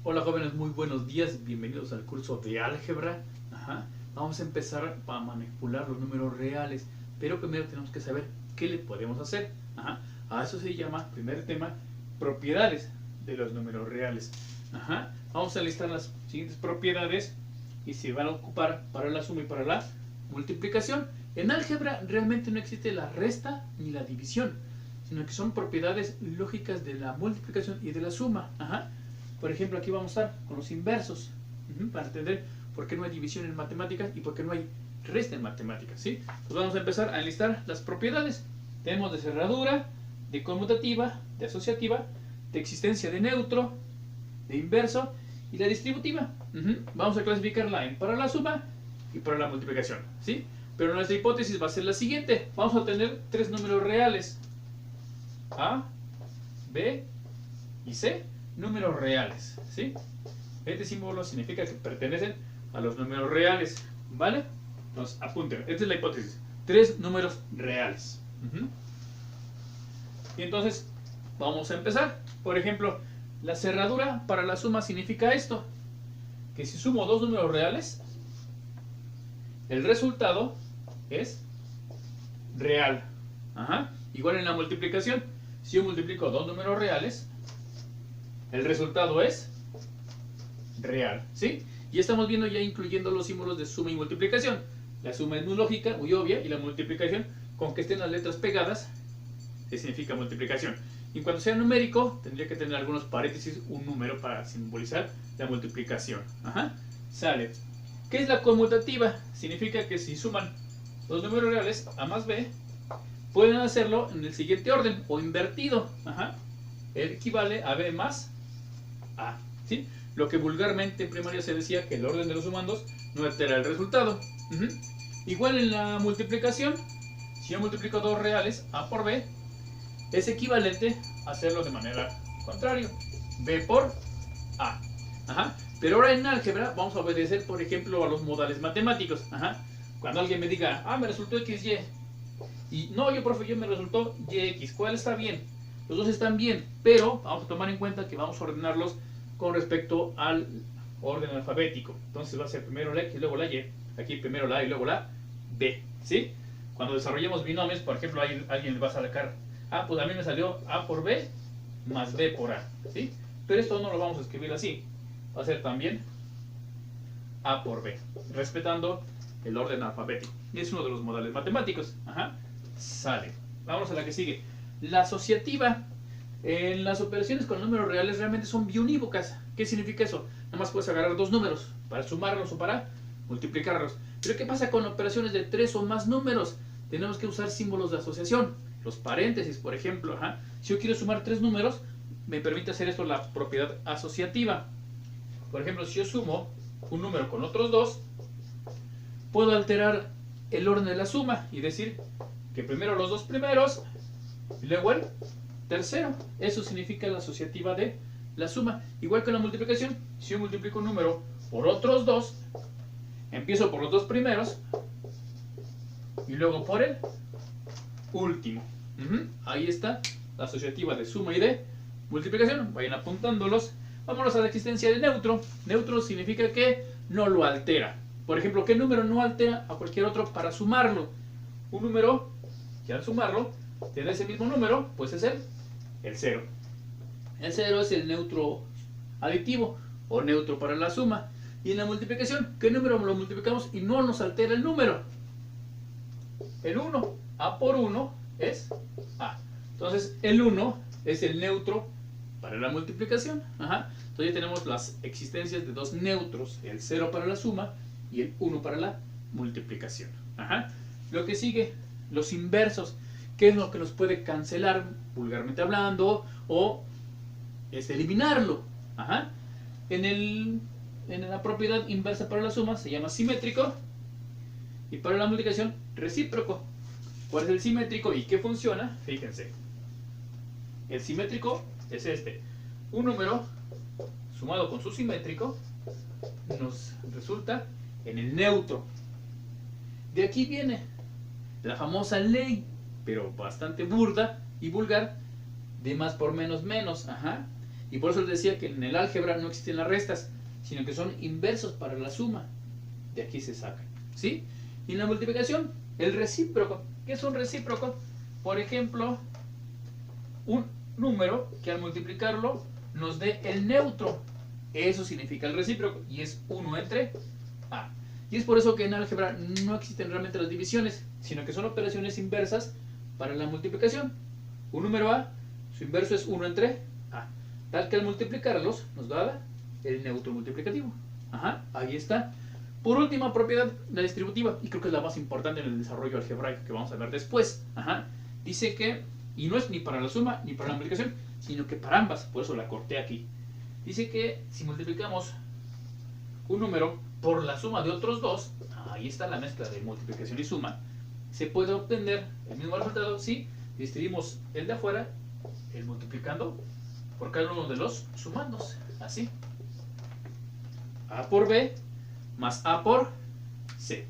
Hola jóvenes, muy buenos días, bienvenidos al curso de álgebra. Vamos a empezar a manipular los números reales, pero primero tenemos que saber qué le podemos hacer. A eso se llama, primer tema, propiedades de los números reales. Vamos a listar las siguientes propiedades y se van a ocupar para la suma y para la multiplicación. En álgebra realmente no existe la resta ni la división, sino que son propiedades lógicas de la multiplicación y de la suma. Por ejemplo, aquí vamos a estar con los inversos, para entender por qué no hay división en matemáticas y por qué no hay resta en matemáticas, ¿sí? Pues vamos a empezar a enlistar las propiedades. Tenemos de cerradura, de conmutativa, de asociativa, de existencia de neutro, de inverso y la distributiva. Vamos a clasificarla en para la suma y para la multiplicación, ¿sí? Pero nuestra hipótesis va a ser la siguiente. Vamos a tener tres números reales, A, B y C, números reales, ¿sí? Este símbolo significa que pertenecen a los números reales, ¿vale? Entonces, apunten, esta es la hipótesis. Tres números reales. Y entonces, vamos a empezar. Por ejemplo, la cerradura para la suma significa esto, que si sumo dos números reales, el resultado es real. Igual en la multiplicación, si yo multiplico dos números reales, el resultado es real, ¿sí? Y estamos viendo ya incluyendo los símbolos de suma y multiplicación. La suma es muy lógica, muy obvia, y la multiplicación, con que estén las letras pegadas, que significa multiplicación. Y cuando sea numérico, tendría que tener algunos paréntesis, un número para simbolizar la multiplicación. Sale. ¿Qué es la conmutativa? Significa que si suman los números reales, A más B, pueden hacerlo en el siguiente orden, o invertido. Equivale a B más A, ¿sí? Lo que vulgarmente en primaria se decía que el orden de los sumandos no altera el resultado. Igual en la multiplicación, si yo multiplico dos reales, A por B, es equivalente a hacerlo de manera contraria, B por A. Pero ahora en álgebra vamos a obedecer, por ejemplo, a los modales matemáticos. Cuando alguien me diga, me resultó XY, y no, profe, yo me resultó YX, ¿cuál está bien? Los dos están bien, pero vamos a tomar en cuenta que vamos a ordenarlos con respecto al orden alfabético. Entonces va a ser primero la X y luego la Y. Aquí primero la A y luego la B, ¿sí? Cuando desarrollemos binomios, por ejemplo, alguien le va a sacar, pues a mí me salió A por B más B por A, ¿sí? Pero esto no lo vamos a escribir así. Va a ser también A por B, respetando el orden alfabético. Y es uno de los modales matemáticos. Sale. Vamos a la que sigue. La asociativa. En las operaciones con números reales realmente son biunívocas. ¿Qué significa eso? Nada más puedes agarrar dos números para sumarlos o para multiplicarlos. Pero ¿qué pasa con operaciones de tres o más números? Tenemos que usar símbolos de asociación. Los paréntesis, por ejemplo. Si yo quiero sumar tres números, me permite hacer esto la propiedad asociativa. Por ejemplo, si yo sumo un número con otros dos, puedo alterar el orden de la suma y decir que primero los dos primeros y luego el tercero. Eso significa la asociativa de la suma. Igual que la multiplicación, si yo multiplico un número por otros dos, empiezo por los dos primeros y luego por el último. Ahí está la asociativa de suma y de multiplicación. Vayan apuntándolos. Vámonos a la existencia de neutro. Neutro significa que no lo altera. Por ejemplo, ¿qué número no altera a cualquier otro para sumarlo? Un número que al sumarlo tiene ese mismo número, pues es el 0. El 0 es el neutro aditivo o neutro para la suma. Y en la multiplicación, ¿qué número lo multiplicamos y no nos altera el número? El 1. A por 1 es A. Entonces el 1 es el neutro para la multiplicación. Entonces ya tenemos las existencias de dos neutros, el 0 para la suma y el 1 para la multiplicación. Lo que sigue, los inversos. ¿Qué es lo que nos puede cancelar, vulgarmente hablando, o eliminarlo? En la propiedad inversa para la suma se llama simétrico, y para la multiplicación recíproco. ¿Cuál es el simétrico y qué funciona? Fíjense. El simétrico es este. Un número sumado con su simétrico nos resulta en el neutro. De aquí viene la famosa ley, pero bastante burda y vulgar, de más por menos menos. Y por eso les decía que en el álgebra no existen las restas, sino que son inversos para la suma. De aquí se sacan, ¿sí? Y en la multiplicación, el recíproco. ¿Qué es un recíproco? Por ejemplo, un número que al multiplicarlo nos dé el neutro. Eso significa el recíproco y es 1 entre a. Y es por eso que en álgebra no existen realmente las divisiones, sino que son operaciones inversas para la multiplicación. Un número a, su inverso es 1 entre a. Tal que al multiplicarlos nos da el neutro multiplicativo. Ajá, ahí está. Por última propiedad, la distributiva, y creo que es la más importante en el desarrollo algebraico que vamos a ver después. Ajá, dice que, y no es ni para la suma ni para la multiplicación, sino que para ambas, por eso la corté aquí. Dice que si multiplicamos un número por la suma de otros dos, ahí está la mezcla de multiplicación y suma, se puede obtener el mismo resultado si distribuimos el de afuera, el multiplicando, por cada uno de los sumandos, así. A por B más A por C.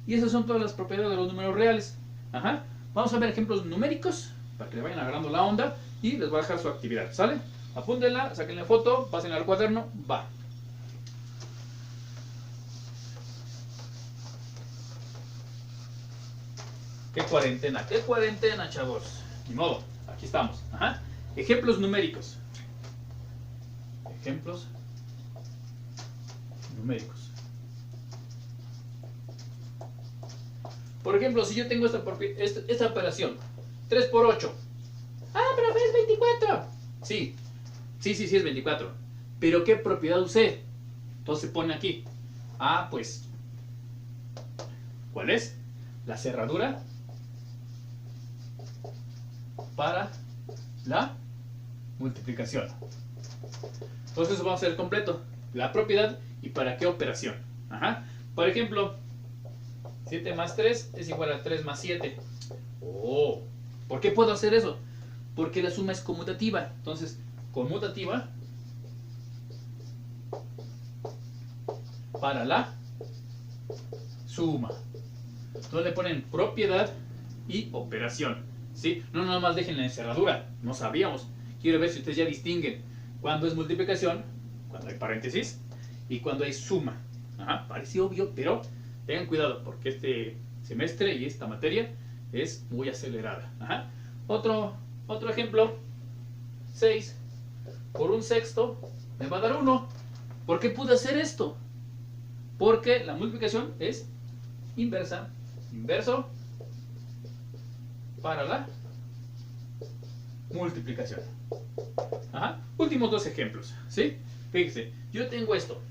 Y esas son todas las propiedades de los números reales. Ajá. Vamos a ver ejemplos numéricos para que le vayan agarrando la onda y les voy a dejar su actividad, ¿sale? Apúntenla, sáquenle foto, pásenla al cuaderno, va. ¿Qué cuarentena, chavos? Ni modo, aquí estamos. Ajá. Ejemplos numéricos. Ejemplos numéricos. Por ejemplo, si yo tengo esta operación, 3 por 8. Ah, pero es 24. Sí, es 24. Pero ¿qué propiedad usé? Entonces se pone aquí. Ah, pues, ¿cuál es? La cerradura para la multiplicación. Entonces vamos a hacer completo. La propiedad y para qué operación. Ajá. Por ejemplo, 7 más 3 es igual a 3 más 7. Oh, ¿por qué puedo hacer eso? Porque la suma es conmutativa. Entonces, conmutativa para la suma. Entonces le ponen propiedad y operación. ¿Sí? No nada más dejen la cerradura. No sabíamos. Quiero ver si ustedes ya distinguen cuando es multiplicación, cuando hay paréntesis, y cuando hay suma. Ajá, parece obvio, pero tengan cuidado porque este semestre y esta materia es muy acelerada. Ajá. Otro ejemplo, 6 por un sexto me va a dar 1. ¿Por qué pude hacer esto? Porque la multiplicación es inversa. Inverso para la multiplicación. Ajá. Últimos dos ejemplos, ¿sí? Fíjense, yo tengo esto.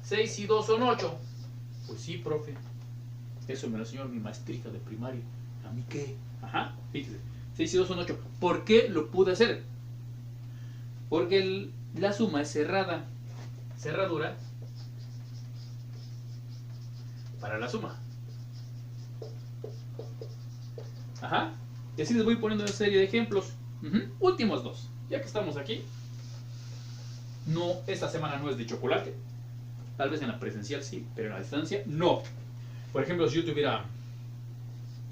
6 y 2 son 8. Pues sí, profe. Eso me lo enseñó mi maestrita de primaria. ¿A mí qué? Ajá, fíjense. 6 y 2 son 8. ¿Por qué lo pude hacer? Porque la suma es cerrada. Cerradura para la suma. Ajá. Y así les voy poniendo una serie de ejemplos. Últimos dos. Ya que estamos aquí. No, esta semana no es de chocolate. Tal vez en la presencial sí, pero en la distancia no. Por ejemplo, si yo tuviera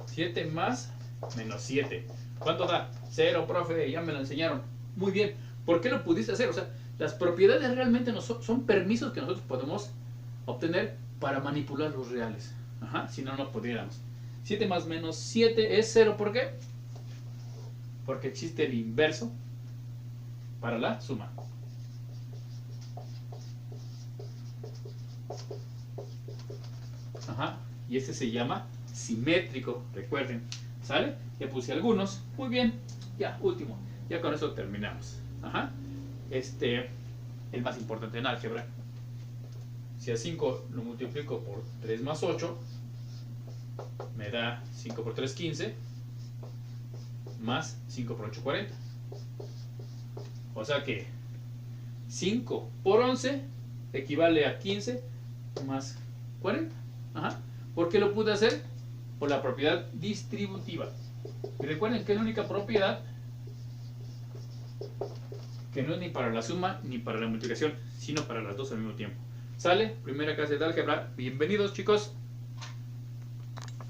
7 más menos 7. ¿Cuánto da? 0, profe, ya me lo enseñaron. Muy bien. ¿Por qué lo pudiste hacer? O sea, las propiedades realmente no son permisos que nosotros podemos obtener para manipular los reales. Ajá, si no, no podríamos. 7 más menos 7 es 0. ¿Por qué? Porque existe el inverso para la suma. Ajá. Y este se llama simétrico, recuerden. ¿Sale? Ya puse algunos. Muy bien. Ya, último. Ya con eso terminamos. Ajá. El más importante en álgebra. Si a 5 lo multiplico por 3 más 8, me da 5 por 3, 15. Más 5 por 8, 40. O sea que 5 por 11 equivale a 15 más 40. Ajá. ¿Por qué lo pude hacer? Por la propiedad distributiva. Y recuerden que es la única propiedad que no es ni para la suma ni para la multiplicación, sino para las dos al mismo tiempo. ¿Sale? Primera clase de álgebra. Bienvenidos, chicos.